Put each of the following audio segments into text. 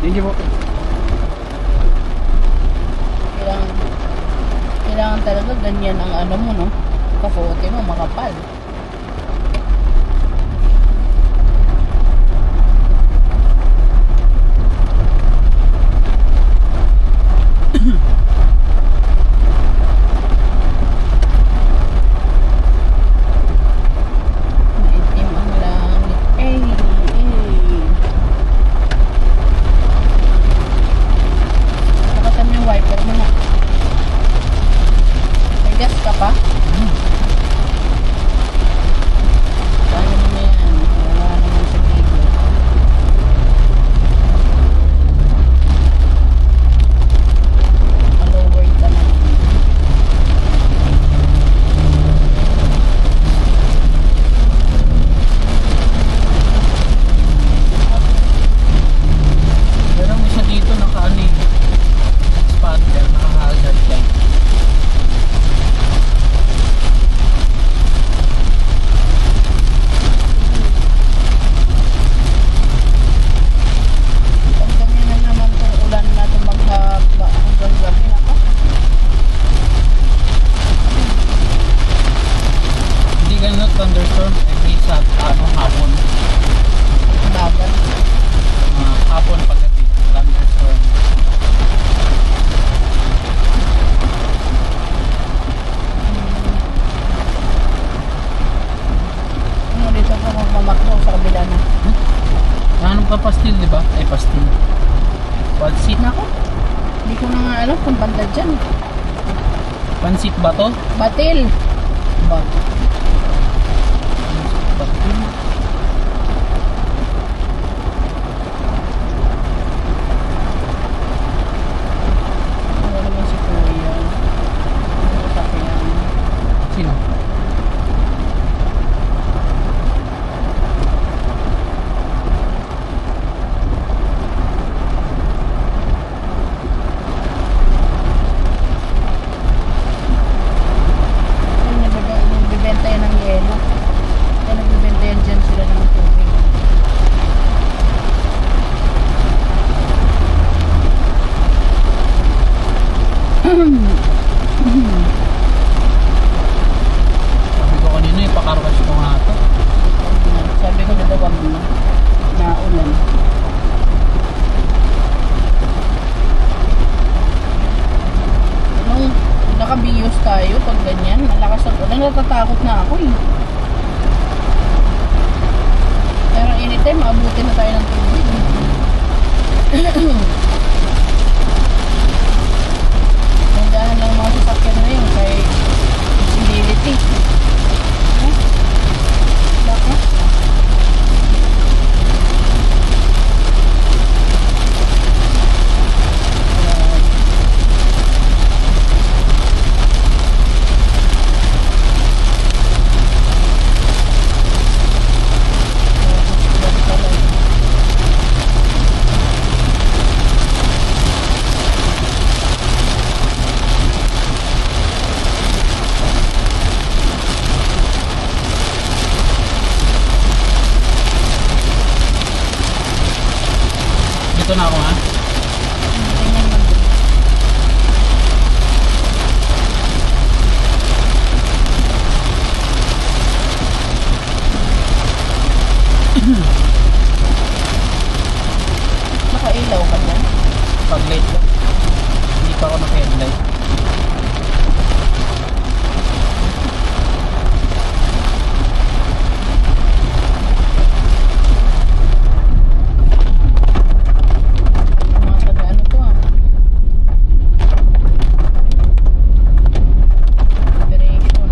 Thank you po. Kailangan talaga ganyan ang ano mo, no? Kapote mo, makapal. Maitim ang langit. Nakatan mo yung wiper mo na. May gas ka pa? Kaya mo na yan. Wala naman sa video. Lower ka na. Pero may isa dito naka-ano eh. Spotter, naka-hazard light. Pag ganyan na naman itong ulan na ito maghaba hanggang gabi na pa. Hindi ganun thunderstorm every sa hapon. Bagal. Hapon pagdating thunderstorm. Ano dito ko magmamakbo sa kabila na. Ano ka pastil, di ba? Ay, pastil. Pansit na ko. Hindi ko na nga alam kung banda dyan. Pansit ba to? Batil. Ba? Pastil. Ano naman si Kuya? Ano sa yan? Sino? Ay, nagbibenta yan ng yelo. Ay, nagbibenta yan dyan sila ng tubig. Sabi ko kanina, ipakarwash ko nga ito. Sabi ko na daw wag na. Naulan. Nung nakabiyos tayo pag ganyan, malakas ang ulan, natatakot na ako eh. Pero anytime, maabutin na tayo ng tubig. Nandahan lang mga sasakyan na yun kay visibility. Eh? Bakit? Dito na ako ha. Tingnan mo. Nakailaw ka dyan? Pag late lang. Hindi pa ako naka-headlight. Mga taga ano to ah. Operation.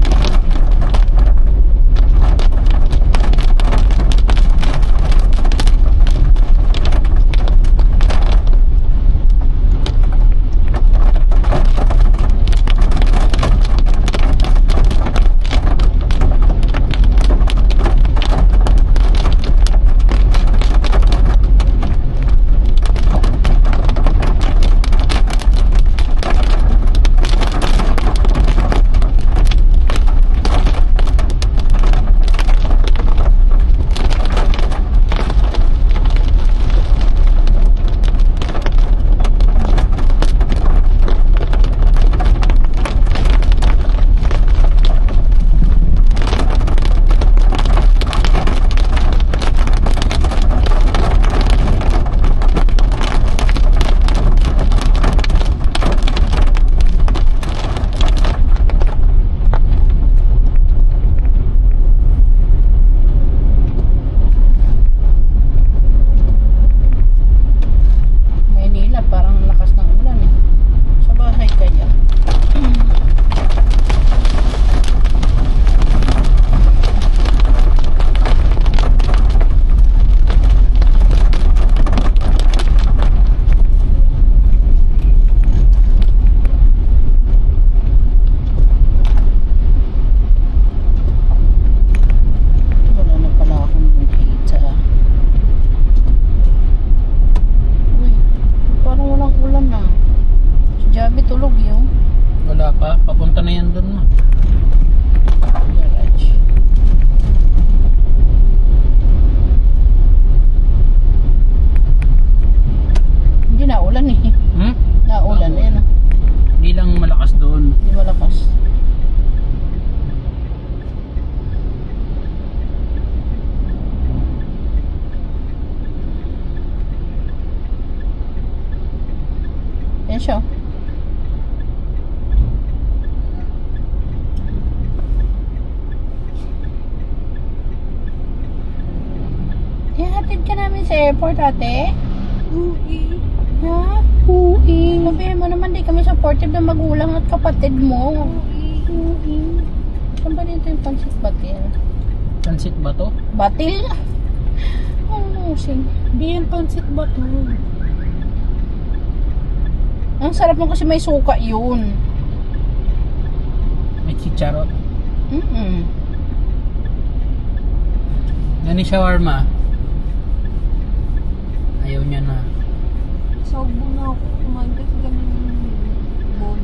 Yan siya. Ihatid ka namin sa airport, ate? Uwi. Ha? Uwi. Sabihin mo naman, di kami supportive ng magulang at kapatid mo. Uwi. Saan ba dito yung pansit batil? Pansit ba to? Batil? Ano sing? Biyan pansit ba to? Ang sarap mo kasi may suka yun. May chicharot. Nani shawarma? Ayaw niya na. Saubo na ako kumain kasi ganun yung bon.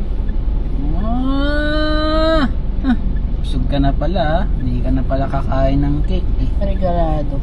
Busog ka na pala. Hindi ka na pala kakain ng cake eh. Regalado.